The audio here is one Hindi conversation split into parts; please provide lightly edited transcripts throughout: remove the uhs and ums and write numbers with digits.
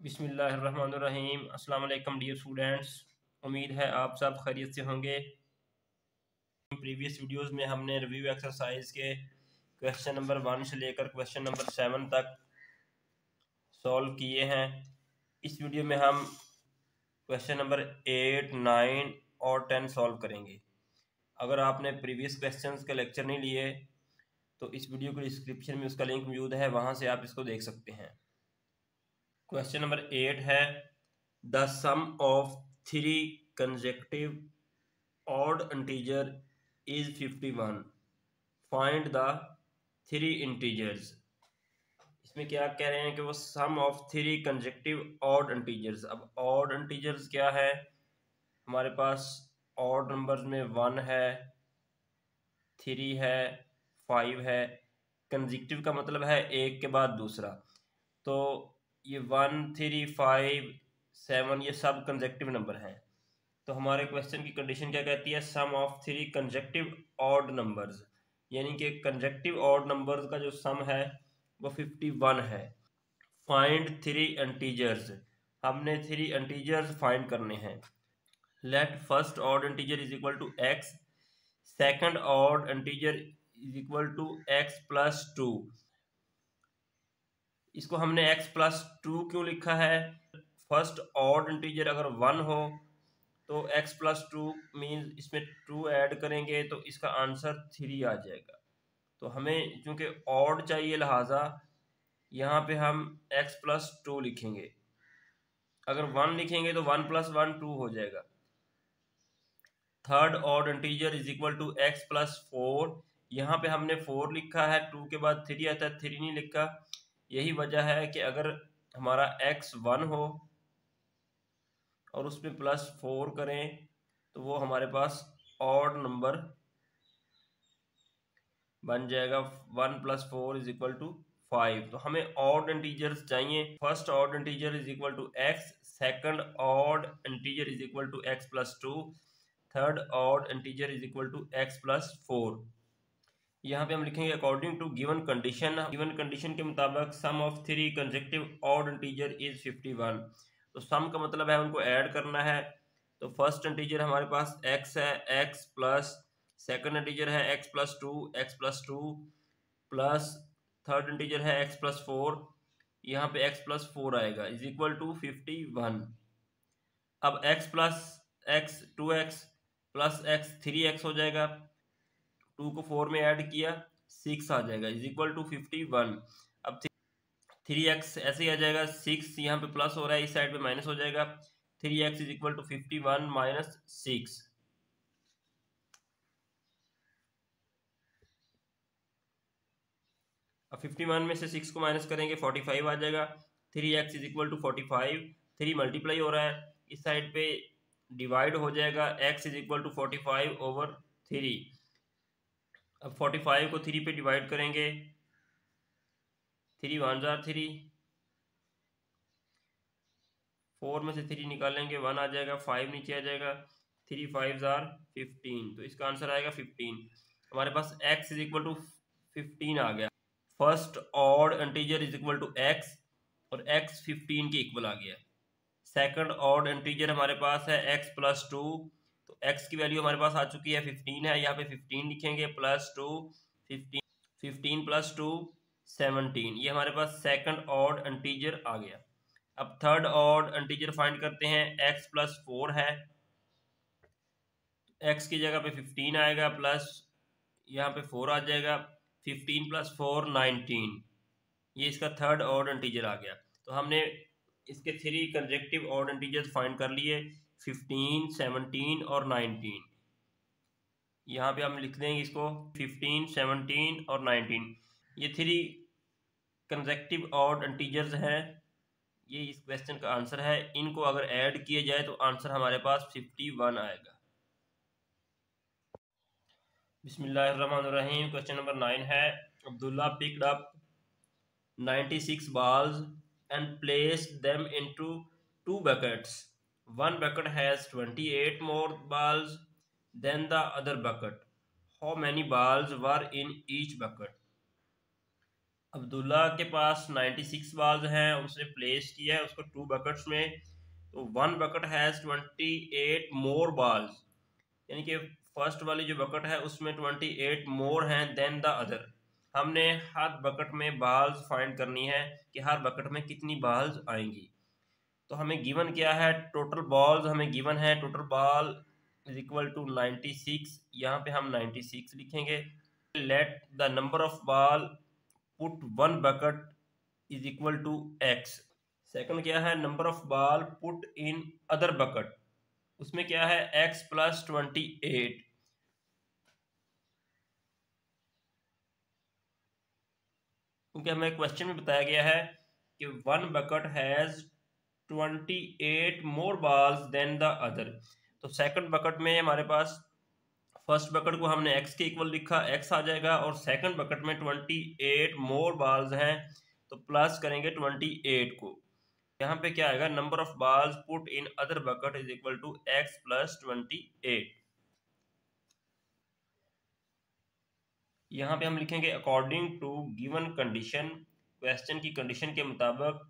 बिस्मिल्लाहिर्रहमानिर्रहीम। अस्सलाम वालेकुम डियर स्टूडेंट्स, उम्मीद है आप सब खैरियत से होंगे। प्रीवियस वीडियोस में हमने रिव्यू एक्सरसाइज के क्वेश्चन नंबर 1 से लेकर क्वेश्चन नंबर 7 तक सॉल्व किए हैं। इस वीडियो में हम क्वेश्चन नंबर 8, 9 और 10 सॉल्व करेंगे। अगर आपने प्रीवियस क्वेश्चंस के लेक्चर नहीं लिए तो इस वीडियो के डिस्क्रिप्शन में उसका लिंक मौजूद है, वहाँ से आप इसको देख सकते हैं। क्वेश्चन नंबर 8 है the sum of 3 consecutive odd integer is 51, find the 3 integers. इसमें क्या कह रहे हैं कि वो sum of 3 consecutive odd integers. अब ऑड इंटीजर्स क्या है, हमारे पास ऑड नंबर्स में 1 है, 3 है, 5 है। कंसेक्यूटिव का मतलब है एक के बाद दूसरा, तो ये 1, 3, 5, 7 ये सब कंसेक्यूटिव नंबर हैं। तो हमारे क्वेश्चन की कंडीशन क्या कहती है, सम ऑफ 3 कंसेक्यूटिव ऑड नंबर्स, यानी कि कंसेक्यूटिव ऑड नंबर्स का जो सम है वो 51 है। फाइंड 3 इंटीजर्स, हमने 3 इंटीजर्स फाइंड करने हैं। Let first odd integer is equal to x, second odd integer is equal to x plus 2। इसको हमने x प्लस 2 क्यों लिखा है, फर्स्ट ऑड इंटीजर अगर 1 हो तो x प्लस 2 मीन्स इसमें 2 ऐड करेंगे तो इसका आंसर 3 आ जाएगा। तो हमें चूंकि ऑड चाहिए लिहाजा यहाँ पे हम x प्लस 2 लिखेंगे। अगर 1 लिखेंगे तो 1 प्लस 1 2 हो जाएगा। Third odd integer is equal to x plus 4, यहाँ पे हमने 4 लिखा है, 2 के बाद 3 आता है, 3 नहीं लिखा। यही वजह है कि अगर हमारा x 1 हो और उसमें प्लस 4 करें तो वो हमारे पास ऑड नंबर बन जाएगा। 1 प्लस 4 इज इक्वल टू 5। तो हमें ऑड इंटीजर्स चाहिए। First odd integer is equal to x, second odd integer is equal to x plus 2, third odd integer is equal to x plus 4। यहाँ पे हम लिखेंगे according to given condition. Given condition के मुताबिक sum of 3 consecutive odd integer is 51। तो सम का मतलब है उनको ऐड करना है। तो फर्स्ट इंटीजर हमारे पास x है, x प्लस सेकंड इंटीजर है x plus 2, x plus 2 plus third integer है x प्लस 4, यहाँ पे x प्लस 4 आएगा इज इक्वल टू 51। अब x plus x 2x plus x 3x हो जाएगा, 2 को 4 में ऐड किया 6 आ जाएगा इज इक्वल टू 51। अब 3x ऐसे ही आ जाएगा, 6 यहाँ पे प्लस हो रहा है, इस साइड पे माइनस हो जाएगा। 3x is equal to 51 minus 6। अब 51 में से 6 को माइनस करेंगे 45 आ जाएगा। 3x is equal to 45, 3 multiply हो रहा है, इस साइड पे डिवाइड हो जाएगा, x is equal to 45 over 3। अब 45 को 3 पे डिवाइड करेंगे, 3 1 जार 3, 4 में से 3 निकालेंगे 1 आ जाएगा, 5 नीचे आ जाएगा, 3 5 जार 15। तो इसका आंसर आएगा 15। हमारे पास x इज इक्वल टू 15 आ गया। First odd integer is equal to x और x 15 के इक्वल आ गया। सेकंड ऑड इंटीजर हमारे पास है x प्लस 2, तो x की वैल्यू हमारे पास आ चुकी है 15 है, यहाँ पे 15 लिखेंगे प्लस 2, 15, 15 प्लस 2 17। ये हमारे पास सेकंड ऑड इंटीजर आ गया। अब थर्ड ऑड इंटीजर फाइंड करते हैं, x प्लस 4 है, x की जगह पे 15 आएगा प्लस यहाँ पे 4 आ जाएगा, 15 प्लस 4 19। ये इसका थर्ड ऑड इंटीजर आ गया। तो हमने इसके 3 कंसेक्यूटिव ऑड इंटीजर्स फाइंड कर लिए, 15, 17 और 19। यहाँ पे हम लिख देंगे इसको 15, 17 और 19। ये 3 कंसेक्यूटिव ऑड इंटीजर्स हैं, ये इस क्वेश्चन का आंसर है। इनको अगर ऐड किए जाए तो आंसर हमारे पास 51 आएगा। बिस्मिल्लाहिर्रहमानिर्रहीम। क्वेश्चन नंबर 9 है Abdullah picked up 96 balls and placed them into 2 buckets. One bucket has 28 more balls than the other bucket. How many balls were in each bucket? Abdullah के पास 96 बॉल्स हैं, उसने प्लेस किया है उसको 2 बकेट्स में, तो 1 बकेट हैज़ 28 मोर बॉल्स, यानी कि फर्स्ट वाली जो बकेट है उसमें 28 मोर हैं देन द अदर। हमने हर बकेट में बॉल्स फाइंड करनी है कि हर बकेट में कितनी बॉल्स आएंगी। तो हमें गिवन क्या है, टोटल बॉल्स हमें गिवन है, total ball is equal to 96, यहाँ पे हम 96 लिखेंगे। Let the number of ball put 1 bucket is equal to x। Second क्या है, number of ball put in other bucket, उसमें क्या है x प्लस 28। क्योंकि हमें क्वेश्चन में बताया गया है कि 1 bucket has 28 more balls than the other. तो सेकंड बकेट में हमारे पास फर्स्ट बकेट को हमने x के इक्वल लिखा, x आ जाएगा, और सेकंड बकेट में 28 मोर बॉल्स हैं तो प्लस करेंगे 28 को। यहाँ पे क्या आएगा, number of balls put in other bucket is equal to x plus 28। यहाँ पे हम लिखेंगे according to given condition, question की कंडीशन के मुताबिक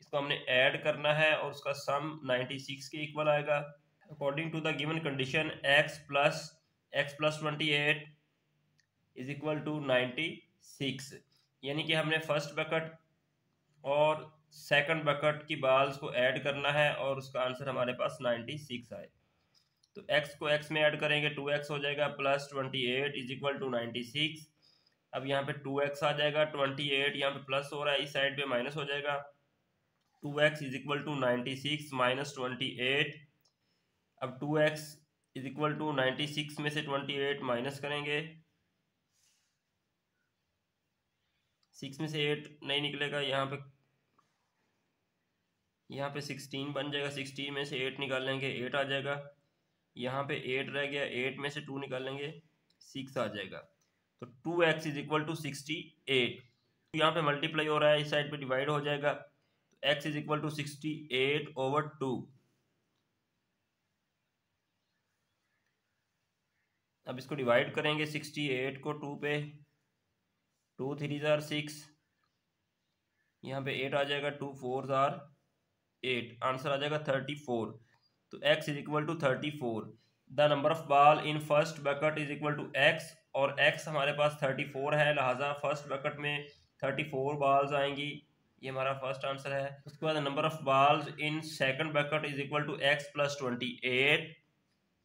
इसको हमने ऐड करना है और उसका सम 96 के इक्वल आएगा। According to the given condition x plus 28 is equal to 96, यानी कि हमने फर्स्ट बकेट और सेकंड बकेट की बॉल्स को ऐड करना है और उसका आंसर हमारे पास 96 आए। तो x को x में ऐड करेंगे 2x हो जाएगा, प्लस 28 इज इक्वल टू 96। अब यहाँ पे 2x आ जाएगा, 28 यहाँ पे प्लस हो रहा है, इस साइड पे माइनस हो जाएगा, 2x is equal to 96 minus 28। अब 2x इज इक्वल टू 96 में से 28 माइनस करेंगे, 6 में से 8 नहीं निकलेगा, यहाँ पे 16 बन जाएगा, 16 में से 8 निकालेंगे 8 आ जाएगा, यहाँ पे 8 रह गया, 8 में से 2 निकालेंगे 6 आ जाएगा। तो 2x इज इक्वल टू 68, यहाँ पे मल्टीप्लाई हो रहा है, इस साइड पे डिवाइड हो जाएगा, तो x is equal to 68 over 2। अब इसको डिवाइड करेंगे 68 को 2 पे, 2 3 जार 6, यहाँ पे 8 आ जाएगा, 2 4 जार 8, आंसर आ जाएगा 34। तो x is equal to 34। The number of ball in first bucket is equal to x, और x हमारे पास 34 है, लिहाजा फर्स्ट बकेट में 34 बॉल्स आएंगी, ये हमारा फर्स्ट आंसर है। उसके बाद number of balls in second bucket is equal to x plus 28,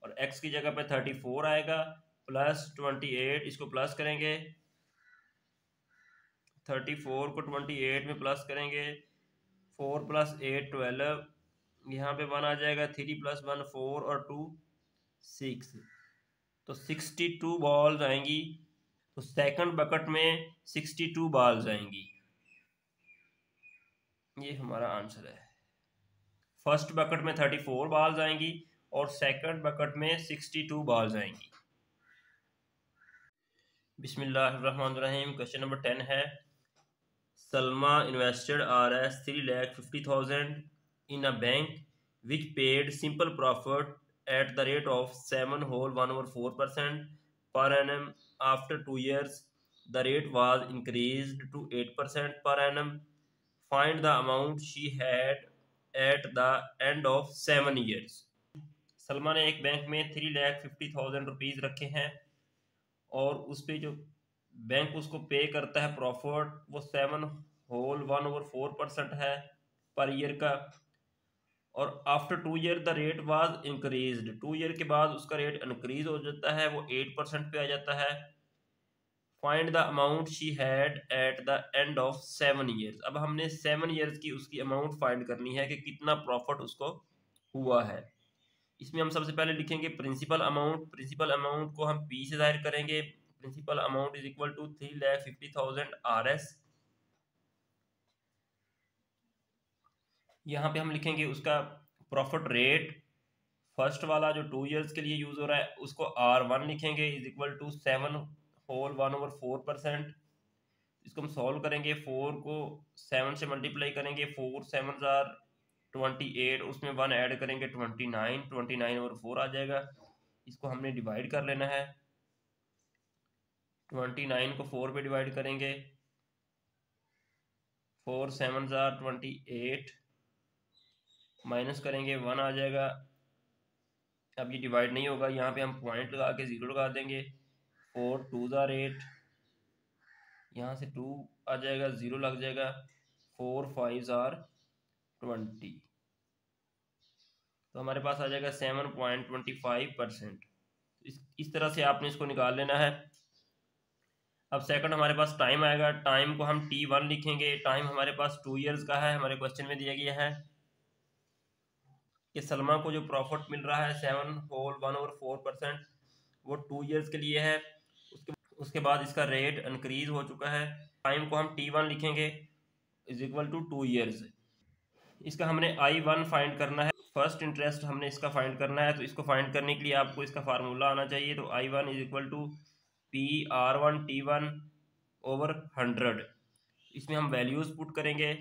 और x की जगह पे 34 आएगा, प्लस 28, इसको प्लस करेंगे, 34 को 28 में प्लस करेंगे, 4 प्लस 8 12, यहाँ पे 1 आ जाएगा, 3 प्लस 1 4 और 2 6, तो 62 बॉल्स आएंगी। तो सेकंड बकेट में 62 बॉल्स आएंगी, ये हमारा आंसर है। फर्स्ट बकेट में 34 बॉल्स आएंगी और सेकंड बकेट में 62 बॉल्स आएंगी। बिस्मिल्लाहिर्रहमानिर्रहीम। क्वेश्चन नंबर 10 है, Salma invested Rs 3,50,000 in a bank which paid simple profit at the rate of 7/1/4% per annum. After 2 years, the rate was increased to 8% per annum. Find the amount she had at the end of 7 years. Salma ने एक बैंक में 3,50,000 रुपीज़ रखे हैं और उस पर जो बैंक उसको पे करता है प्रॉफिट वो 7/1/4% है पर ईयर का, और after 2 year the rate was increased, 2 year के बाद उसका रेट इंक्रीज हो जाता है, वो 8% पे आ जाता है। Find the amount she had at the end of 7 years. अब हमने 7 ईयर्स की उसकी अमाउंट फाइंड करनी है कि कितना प्रॉफिट उसको हुआ है। इसमें हम सबसे पहले लिखेंगे प्रिंसिपल अमाउंट, प्रिंसिपल अमाउंट को हम P से जाहिर करेंगे, principal amount is equal to 3,50,000 Rs। यहाँ पे हम लिखेंगे उसका प्रॉफिट रेट, फर्स्ट वाला जो 2 ईयर्स के लिए यूज हो रहा है उसको R1 लिखेंगे इज इक्वल टू 7/1/4%। इसको हम सॉल्व करेंगे, 4 को 7 से मल्टीप्लाई करेंगे, 4 7 जार 28, उसमें 1 ऐड करेंगे 29 और 4 आ जाएगा। इसको हमने डिवाइड कर लेना है, 29 को 4 पे डिवाइड करेंगे 4 7 28, माइनस करेंगे 1 आ जाएगा। अब ये डिवाइड नहीं होगा, यहाँ पे हम पॉइंट लगा के 0 लगा देंगे। 4 2 8, यहाँ से 2 आ जाएगा, 0 लग जाएगा। 4 5 20, तो हमारे पास आ जाएगा 7.25%। इस तरह से आपने इसको निकाल लेना है। अब सेकंड हमारे पास टाइम आएगा। टाइम को हम T1 लिखेंगे। टाइम हमारे पास 2 ईयर्स का है। हमारे क्वेश्चन में दिया गया है कि सलमा को जो प्रॉफिट मिल रहा है 7.1/4%, वो 2 ईयर्स के लिए है। उसके बाद इसका रेट इंक्रीज हो चुका है। टाइम को हम T1 लिखेंगे इज इक्वल टू 2 ईयर्स। इसका हमने I1 फाइंड करना है, फर्स्ट इंटरेस्ट हमने इसका फाइंड करना है। तो इसको फाइंड करने के लिए आपको इसका फार्मूला आना चाहिए। तो I1 is equal to PR1T1/100। इसमें हम वैल्यूज पुट करेंगे।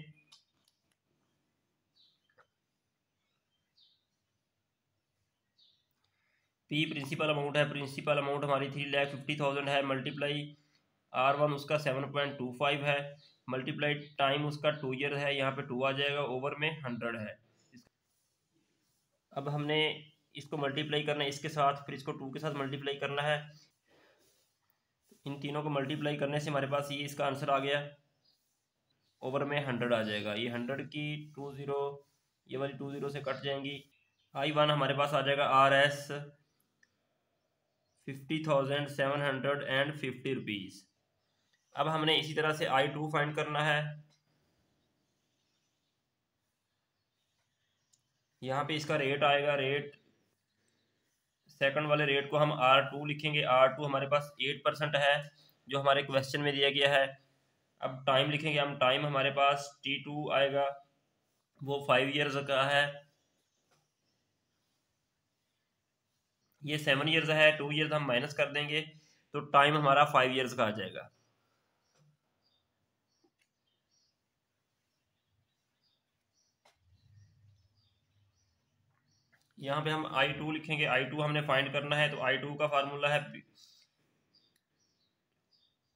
P प्रिंसिपल अमाउंट है, प्रिंसिपल अमाउंट हमारी 3,50,000 है, मल्टीप्लाई R1 उसका 7.25 है, मल्टीप्लाई टाइम उसका 2 ईयर है, यहाँ पे 2 आ जाएगा, ओवर में 100 है। अब हमने इसको मल्टीप्लाई करना है इसके साथ, फिर इसको 2 के साथ मल्टीप्लाई करना है। इन तीनों को मल्टीप्लाई करने से हमारे पास ये इसका आंसर आ गया, ओवर में 100 आ जाएगा। ये 100 की 20, ये वाली 20 से कट जाएंगी। I1 हमारे पास आ जाएगा RS 50,750 रुपीज़। अब हमने इसी तरह से I2 फाइंड करना है। यहाँ पे इसका रेट आएगा, रेट सेकंड वाले रेट को हम R2 लिखेंगे। R2 हमारे पास 8% है, जो हमारे क्वेश्चन में दिया गया है। अब टाइम लिखेंगे हम। टाइम हमारे पास T2 आएगा, वो 5 ईयर्स का है। ये 7 ईयर्स है, 2 ईयर्स हम माइनस कर देंगे, तो टाइम हमारा 5 ईयर्स का आ जाएगा। यहाँ पे हम I2 लिखेंगे। I2 हमने फाइंड करना है। तो I2 का फार्मूला है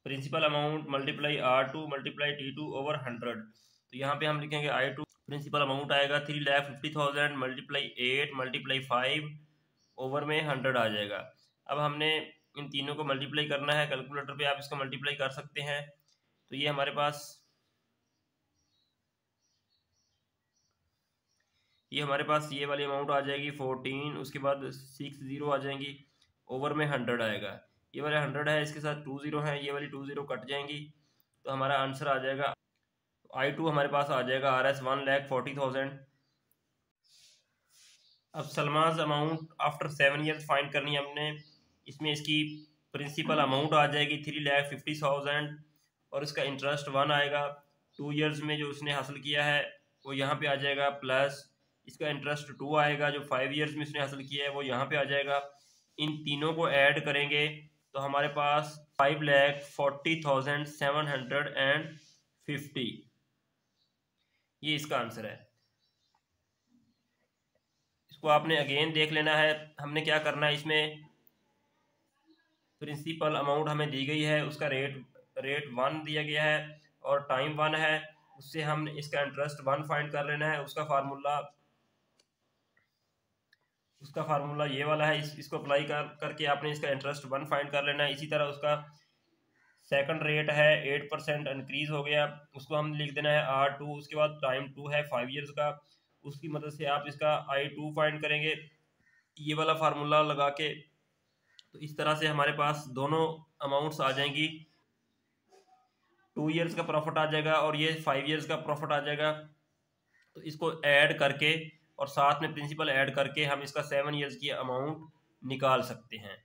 principal amount multiply R2 multiply T2/100। तो यहाँ पे हम लिखेंगे I2 प्रिंसिपल अमाउंट आएगा 3,50,000 मल्टीप्लाई 8 मल्टीप्लाई 5 ओवर में 100 आ जाएगा। अब हमने इन तीनों को मल्टीप्लाई करना है। कैलकुलेटर पे आप इसको मल्टीप्लाई कर सकते हैं। तो ये हमारे पास ये वाली अमाउंट आ जाएगी 14, उसके बाद 6 0 आ जाएंगी, ओवर में 100 आएगा। ये वाला 100 है, इसके साथ 2 0 है, ये वाली 2 0 कट जाएंगी, तो हमारा आंसर आ जाएगा I2 हमारे पास आ जाएगा RS 1,40,000। अब सलमाज अमाउंट आफ्टर 7 ईयर्स फाइंड करनी है हमने। इसमें इसकी प्रिंसिपल अमाउंट आ जाएगी 3,50,000 और इसका इंटरेस्ट 1 आएगा। 2 ईयर्स में जो उसने हासिल किया है वो यहाँ पे आ जाएगा, प्लस इसका इंटरेस्ट 2 आएगा, जो 5 ईयर्स में इसने हासिल किया है वो यहाँ पे आ जाएगा। इन तीनों को ऐड करेंगे तो हमारे पास 5,40,750, ये इसका आंसर है। इसको आपने अगेन देख लेना है। हमने क्या करना है, इसमें प्रिंसिपल अमाउंट हमें दी गई है, उसका रेट 1 दिया गया है और टाइम 1 है, उससे हम इसका इंटरेस्ट 1 फाइंड कर लेना है। उसका फार्मूला ये वाला है। इसको अप्लाई करके आपने इसका इंटरेस्ट 1 फाइंड कर लेना है। इसी तरह उसका सेकंड रेट है 8% इंक्रीज हो गया, उसको हम लिख देना है R2। उसके बाद टाइम 2 है 5 ईयर्स का, उसकी मदद से आप इसका I2 फाइंड करेंगे ये वाला फार्मूला लगा के। तो इस तरह से हमारे पास दोनों अमाउंट्स आ जाएंगी। 2 ईयर्स का प्रॉफिट आ जाएगा और ये 5 ईयर्स का प्रॉफिट आ जाएगा। तो इसको ऐड करके और साथ में प्रिंसिपल ऐड करके हम इसका 7 ईयर्स की अमाउंट निकाल सकते हैं।